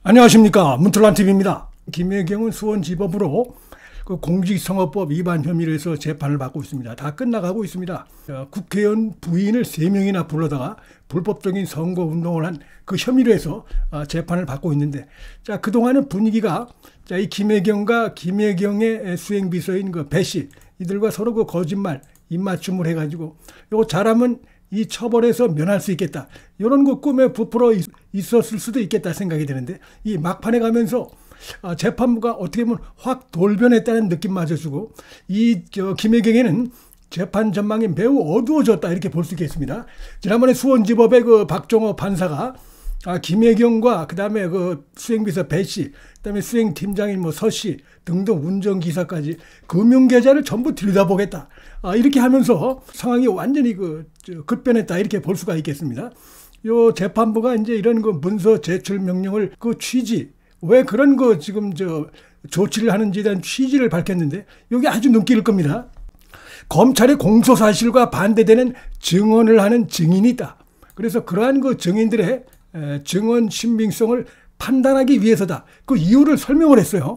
안녕하십니까, 문틀란TV입니다. 김혜경은 수원지법으로 공직선거법 위반 혐의로 해서 재판을 받고 있습니다. 다 끝나가고 있습니다. 국회의원 부인을 3명이나 불러다가 불법적인 선거운동을 한 그 혐의로 해서 재판을 받고 있는데, 자, 그동안은 분위기가, 자, 이 김혜경과 김혜경의 수행비서인 그 배씨, 이들과 서로 그 거짓말, 입맞춤을 해가지고, 요거 잘하면 이 처벌에서 면할 수 있겠다, 이런 그 꿈에 부풀어 있었을 수도 있겠다 생각이 드는데, 이 막판에 가면서 재판부가 어떻게 보면 확 돌변했다는 느낌마저 주고, 김혜경에는 재판 전망이 매우 어두워졌다, 이렇게 볼 수 있겠습니다. 지난번에 수원지법의 그 박종호 판사가 김혜경과 그다음에 그 수행비서 배씨, 그다음에 수행팀장인 뭐 서씨 등등 운전기사까지 금융계좌를 전부 들여다보겠다, 이렇게 하면서 상황이 완전히 급변했다, 이렇게 볼 수가 있겠습니다. 요 재판부가 이제 이런 그 문서 제출 명령을 그 취지, 왜 그런 거 지금 조치를 하는지에 대한 취지를 밝혔는데, 여기 아주 눈길일 겁니다. 검찰의 공소 사실과 반대되는 증언을 하는 증인이 있다. 그래서 그러한 그 증인들의 증언 신빙성을 판단하기 위해서다, 그 이유를 설명을 했어요.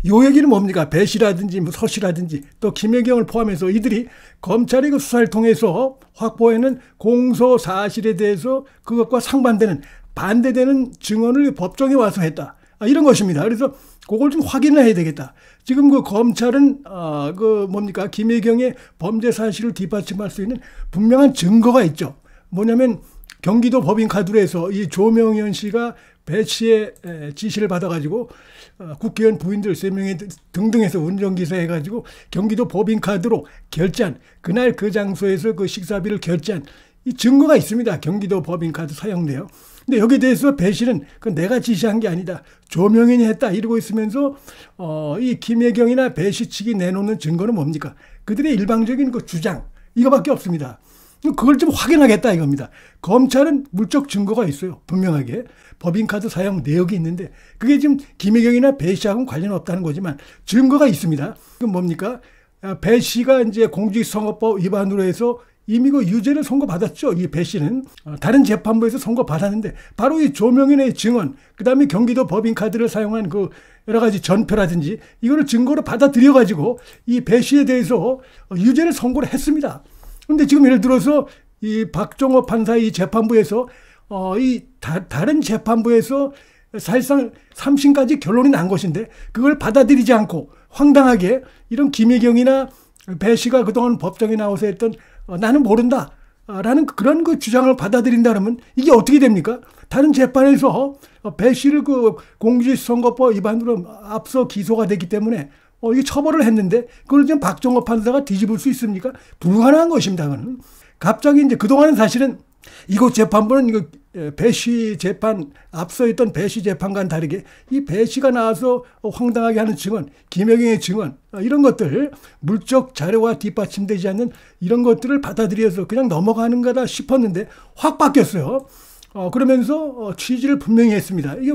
요 얘기는 뭡니까? 배씨라든지 뭐 서씨라든지 또 김혜경을 포함해서 이들이 검찰의 그 수사를 통해서 확보해낸 공소 사실에 대해서 그것과 상반되는, 반대되는 증언을 법정에 와서 했다, 이런 것입니다. 그래서 그걸 좀 확인을 해야 되겠다. 지금 그 검찰은 김혜경의 범죄 사실을 뒷받침할 수 있는 분명한 증거가 있죠. 뭐냐면 경기도 법인카드로 해서 이 조명현 씨가 배 씨의 지시를 받아가지고 국회의원 부인들 3명이 등등해서 운전기사 해가지고 경기도 법인카드로 결제한, 그날 그 장소에서 그 식사비를 결제한 이 증거가 있습니다. 경기도 법인카드 사용돼요. 근데 여기에 대해서 배 씨는 그건 내가 지시한 게 아니다, 조명현이 했다, 이러고 있으면서 이 김혜경이나 배 씨 측이 내놓는 증거는 뭡니까? 그들의 일방적인 그 주장, 이거밖에 없습니다. 그걸 좀 확인하겠다, 이겁니다. 검찰은 물적 증거가 있어요. 분명하게 법인카드 사용 내역이 있는데, 그게 지금 김혜경이나 배 씨하고는 관련 없다는 거지만 증거가 있습니다. 그건 뭡니까? 배 씨가 이제 공직선거법 위반으로 해서 이미 그 유죄를 선고받았죠. 이 배 씨는 다른 재판부에서 선고받았는데, 바로 이 조명현의 증언, 그다음에 경기도 법인카드를 사용한 그 여러 가지 전표라든지 이거를 증거로 받아들여가지고 이 배 씨에 대해서 유죄를 선고를 했습니다. 그런데 지금 예를 들어서 이 박종호 판사 이 재판부에서 다른 재판부에서 사실상 3심까지 결론이 난 것인데, 그걸 받아들이지 않고 황당하게 이런 김혜경이나 배 씨가 그동안 법정에 나와서 했던 나는 모른다 라는 그런 그 주장을 받아들인다 그러면 이게 어떻게 됩니까? 다른 재판에서 배 씨를 그 공직선거법 위반으로 앞서 기소가 됐기 때문에 이게 처벌을 했는데, 그걸 지금 박종호 판사가 뒤집을 수 있습니까? 불가능한 것입니다. 그건 갑자기 이제 그동안은 사실은 이곳 재판부는 이거 배 씨 재판, 앞서 있던 배 씨 재판과는 다르게 이 배 씨가 나와서 황당하게 하는 증언, 김혜경의 증언, 이런 것들, 물적 자료와 뒷받침되지 않는 이런 것들을 받아들여서 그냥 넘어가는 거다 싶었는데 확 바뀌었어요. 그러면서 취지를 분명히 했습니다. 이게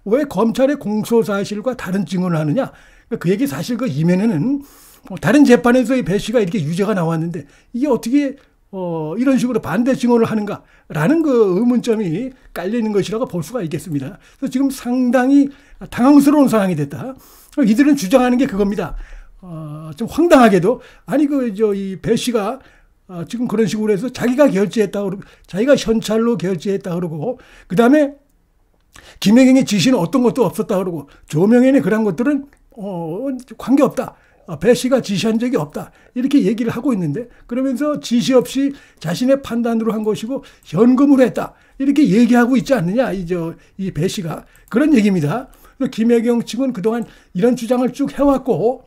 왜 검찰의 공소 사실과 다른 증언을 하느냐? 그 얘기 사실 그 이면에는 다른 재판에서 이 배 씨가 이렇게 유죄가 나왔는데 이게 어떻게 이런 식으로 반대 증언을 하는가라는 그 의문점이 깔려 있는 것이라고 볼 수가 있겠습니다. 그래서 지금 상당히 당황스러운 상황이 됐다. 이들은 주장하는 게 그겁니다. 좀 황당하게도, 아니 이 배 씨가 지금 그런 식으로 해서 자기가 결제했다 그러고, 자기가 현찰로 결제했다 그러고, 그 다음에 김혜경의 지시는 어떤 것도 없었다 그러고, 조명현의 그런 것들은 관계없다, 배 씨가 지시한 적이 없다, 이렇게 얘기를 하고 있는데, 그러면서 지시 없이 자신의 판단으로 한 것이고 현금으로 했다, 이렇게 얘기하고 있지 않느냐, 이 배 씨가. 그런 얘기입니다. 김혜경 측은 그동안 이런 주장을 쭉 해왔고,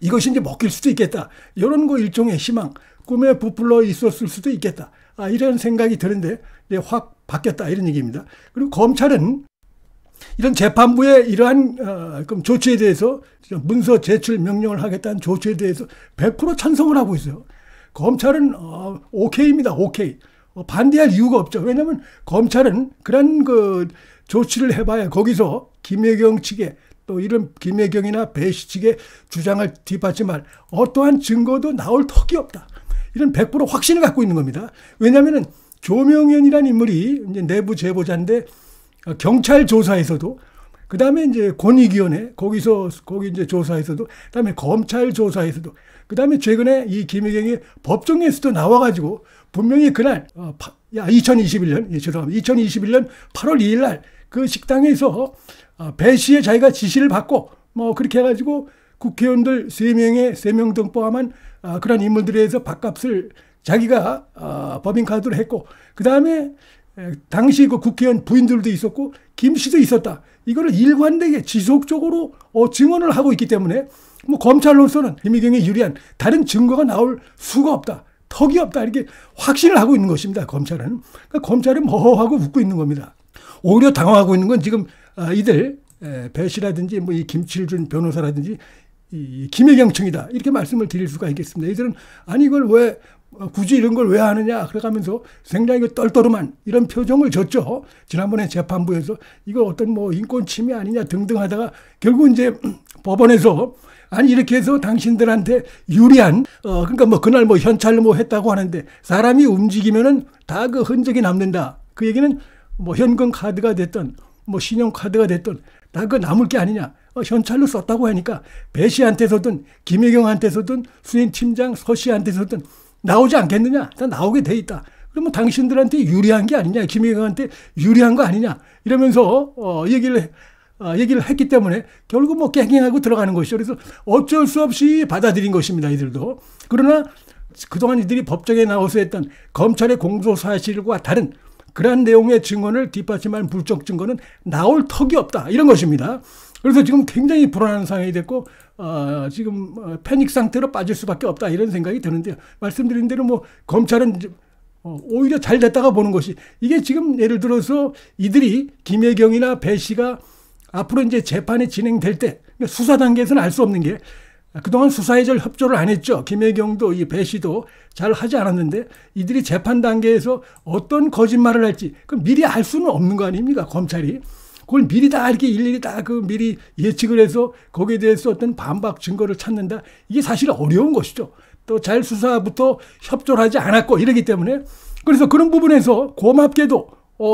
이것이 이제 먹힐 수도 있겠다, 이런 거 일종의 희망, 꿈에 부풀러 있었을 수도 있겠다, 이런 생각이 드는데 확 바뀌었다, 이런 얘기입니다. 그리고 검찰은 이런 재판부의 이러한 조치에 대해서, 문서 제출 명령을 하겠다는 조치에 대해서 100% 찬성을 하고 있어요. 검찰은 오케이입니다. 오케이. 반대할 이유가 없죠. 왜냐하면 검찰은 그런 그 조치를 해봐야 거기서 김혜경 측에, 또 이런 김혜경이나 배 씨 측의 주장을 뒷받침할 어떠한 증거도 나올 턱이 없다, 이런 100% 확신을 갖고 있는 겁니다. 왜냐하면 조명현이라는 인물이 이제 내부 제보자인데, 경찰 조사에서도 그 다음에 이제 권익위원회, 거기 이제 조사에서도, 그 다음에 검찰 조사에서도, 그 다음에 최근에 이 김혜경이 법정에서도 나와가지고 분명히 그날, 2021년, 죄송합니다. 2021년 8월 2일 날 그 식당에서 배 씨의 자기가 지시를 받고 뭐 그렇게 해가지고 국회의원들 3명 등 포함한 그런 인물들에 대해서 밥값을 자기가 법인카드로 했고, 그 다음에 당시 그 국회의원 부인들도 있었고 김 씨도 있었다. 이거를 일관되게 지속적으로 증언을 하고 있기 때문에 뭐 검찰로서는 김혜경에 유리한 다른 증거가 나올 수가 없다. 턱이 없다. 이렇게 확신을 하고 있는 것입니다. 검찰은. 그러니까 검찰은 허허하고 웃고 있는 겁니다. 오히려 당황하고 있는 건 지금 이들 배 씨라든지 뭐 이 김칠준 변호사라든지 이 김혜경 측이다. 이렇게 말씀을 드릴 수가 있겠습니다. 이들은 아니 이걸 왜 굳이 이런 걸 왜 하느냐 그래가면서 굉장히 떨떠름한 이런 표정을 줬죠. 지난번에 재판부에서 이거 어떤 뭐 인권 침해 아니냐 등등 하다가 결국 이제 법원에서 아니 이렇게 해서 당신들한테 유리한 그러니까 뭐 그날 뭐 현찰로 뭐 했다고 하는데 사람이 움직이면은 다 그 흔적이 남는다. 그 얘기는 뭐 현금 카드가 됐든 뭐 신용 카드가 됐든 다 그 남을 게 아니냐. 현찰로 썼다고 하니까 배 씨한테서든 김혜경한테서든 수인 팀장 서 씨한테서든 나오지 않겠느냐? 다 나오게 돼 있다. 그러면 당신들한테 유리한 게 아니냐? 김혜경한테 유리한 거 아니냐? 이러면서 얘기를 했기 때문에 결국 뭐 깽깽하고 들어가는 것이죠. 그래서 어쩔 수 없이 받아들인 것입니다. 이들도. 그러나 그동안 이들이 법정에 나와서 했던 검찰의 공소 사실과 다른 그러한 내용의 증언을 뒷받침할 물적 증거는 나올 턱이 없다. 이런 것입니다. 그래서 지금 굉장히 불안한 상황이 됐고 지금 패닉 상태로 빠질 수밖에 없다. 이런 생각이 드는데요. 말씀드린 대로 뭐 검찰은 오히려 잘 됐다가 보는 것이 이게 지금 예를 들어서 이들이 김혜경이나 배 씨가 앞으로 이제 재판이 진행될 때 수사 단계에서는 알 수 없는 게 그동안 수사에 잘 협조를 안 했죠. 김혜경도 이 배 씨도 잘 하지 않았는데 이들이 재판 단계에서 어떤 거짓말을 할지 그럼 미리 알 수는 없는 거 아닙니까? 검찰이. 그걸 미리 다 이렇게 일일이 다 그 미리 예측을 해서 거기에 대해서 어떤 반박 증거를 찾는다. 이게 사실 어려운 것이죠. 또 잘 수사부터 협조를 하지 않았고 이러기 때문에 그래서 그런 부분에서 고맙게도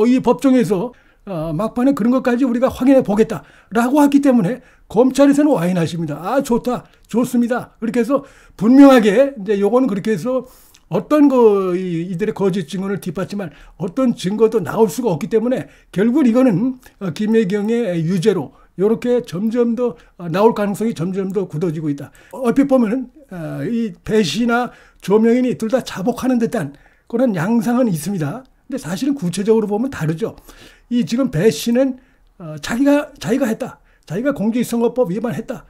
이 법정에서 막판에 그런 것까지 우리가 확인해 보겠다라고 했기 때문에 검찰에서는 와인하십니다. 아 좋다, 좋습니다. 그렇게 해서 분명하게 이제 요거는 그렇게 해서 어떤 이들의 거짓 증언을 뒷받침할 어떤 증거도 나올 수가 없기 때문에 결국 이거는 김혜경의 유죄로 이렇게 점점 더 나올 가능성이 점점 더 굳어지고 있다. 얼핏 보면은 이 배 씨나 조명인이 둘 다 자복하는 듯한 그런 양상은 있습니다. 근데 사실은 구체적으로 보면 다르죠. 이 지금 배 씨는 자기가 했다. 자기가 공직선거법 위반했다.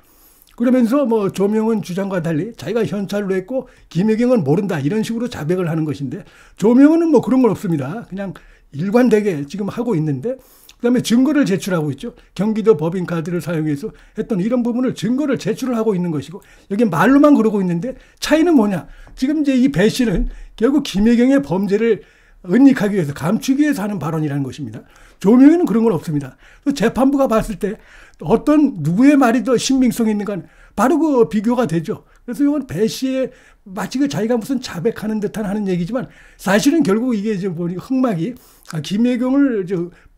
그러면서 뭐 조명은 주장과 달리 자기가 현찰로 했고 김혜경은 모른다. 이런 식으로 자백을 하는 것인데 조명은 뭐 그런 건 없습니다. 그냥 일관되게 지금 하고 있는데 그다음에 증거를 제출하고 있죠. 경기도 법인카드를 사용해서 했던 이런 부분을 증거를 제출을 하고 있는 것이고 여기 말로만 그러고 있는데 차이는 뭐냐. 지금 이제 이 배 씨는 결국 김혜경의 범죄를 은닉하기 위해서 감추기 위해서 하는 발언이라는 것입니다. 조명에는 그런 건 없습니다. 재판부가 봤을 때 어떤 누구의 말이 더 신빙성이 있는가 바로 그 비교가 되죠. 그래서 이건 배 씨의 마치 그 자기가 무슨 자백하는 듯한 하는 얘기지만 사실은 결국 이게 이제 보니까 흑막이 김혜경을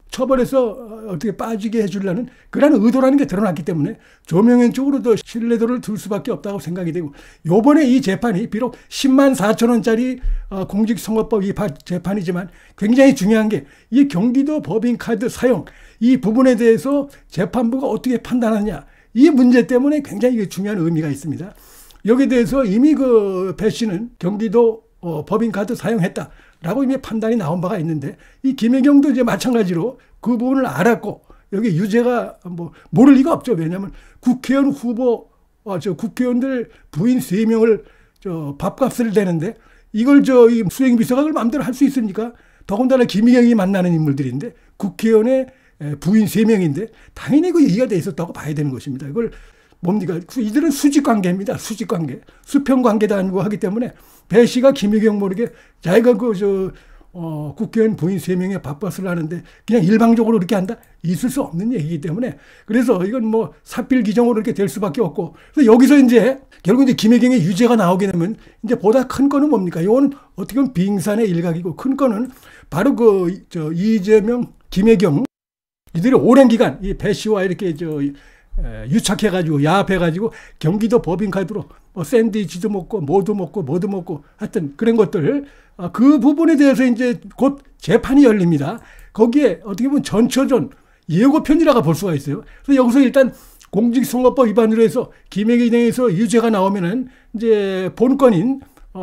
처벌해서 어떻게 빠지게 해주려는 그런 의도라는 게 드러났기 때문에 조명현 쪽으로 더 신뢰도를 둘 수밖에 없다고 생각이 되고 요번에 이 재판이 비록 10만 4천 원짜리 공직선거법 위반 재판이지만 굉장히 중요한 게 이 경기도 법인카드 사용 이 부분에 대해서 재판부가 어떻게 판단하느냐 이 문제 때문에 굉장히 중요한 의미가 있습니다. 여기에 대해서 이미 그 배 씨는 경기도 법인카드 사용했다라고 이미 판단이 나온 바가 있는데 이 김혜경도 이제 마찬가지로 그 부분을 알았고 여기 유죄가 뭐 모를 리가 없죠. 왜냐하면 국회의원 후보 국회의원들 부인 3명을 밥값을 대는데 이걸 이 수행비서가 그걸 마음대로 할 수 있습니까? 더군다나 김혜경이 만나는 인물들인데 국회의원의 부인 3명인데 당연히 그 얘기가 돼 있었다고 봐야 되는 것입니다. 이걸 뭡니까? 이들은 수직관계입니다. 수직관계. 수평관계도 아니고 하기 때문에 배 씨가 김혜경 모르게 자기가 국회의원 부인 3명의 밥값을 하는데 그냥 일방적으로 이렇게 한다? 있을 수 없는 얘기이기 때문에 그래서 이건 뭐 사필기정으로 이렇게 될 수밖에 없고 그래서 여기서 이제 결국 이제 김혜경의 유죄가 나오게 되면 이제 보다 큰 거는 뭡니까? 이거는 어떻게 보면 빙산의 일각이고 큰 거는 바로 이재명, 김혜경 이들이 오랜 기간 이 배 씨와 이렇게 유착해가지고 야합해가지고 경기도 법인카드로 뭐 샌드위치도 먹고 뭐도 먹고 하여튼 그런 것들 그 부분에 대해서 이제 곧 재판이 열립니다. 거기에 어떻게 보면 전처전 예고편이라고 볼 수가 있어요. 그래서 여기서 일단 공직선거법 위반으로 해서 김해경에 대해서 유죄가 나오면은 이제 본건인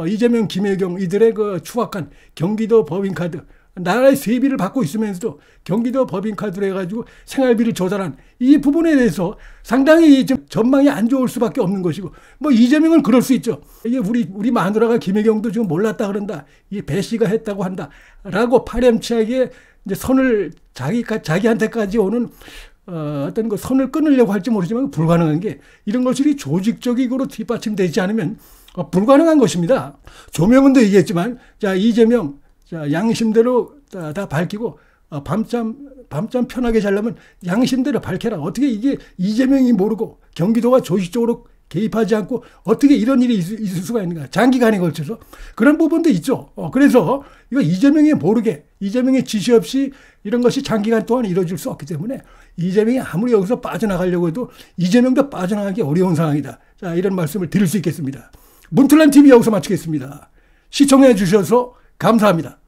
이재명, 김혜경 이들의 그 추악한 경기도 법인카드 나라의 세비를 받고 있으면서도 경기도 법인카드로 해가지고 생활비를 조달한 이 부분에 대해서 상당히 좀 전망이 안 좋을 수밖에 없는 것이고 뭐 이재명은 그럴 수 있죠. 이게 우리 마누라가 김혜경도 지금 몰랐다 그런다. 이 배 씨가 했다고 한다라고 파렴치하게 이제 선을 자기한테까지 오는 어떤 그 선을 끊으려고 할지 모르지만 불가능한 게 이런 것들이 조직적으로 뒷받침되지 않으면 불가능한 것입니다. 조명은도 얘기했지만 자 이재명 자 양심대로 다 밝히고 밤잠 편하게 자려면 양심대로 밝혀라. 어떻게 이게 이재명이 모르고 경기도가 조직적으로 개입하지 않고 어떻게 이런 일이 있을 수가 있는가. 장기간에 걸쳐서 그런 부분도 있죠. 그래서 이거 이재명이 모르게 이재명의 지시 없이 이런 것이 장기간 동안 이루어질 수 없기 때문에 이재명이 아무리 여기서 빠져나가려고 해도 이재명도 빠져나가기 어려운 상황이다. 자, 이런 말씀을 드릴 수 있겠습니다. 문틀란 TV 여기서 마치겠습니다. 시청해 주셔서 감사합니다.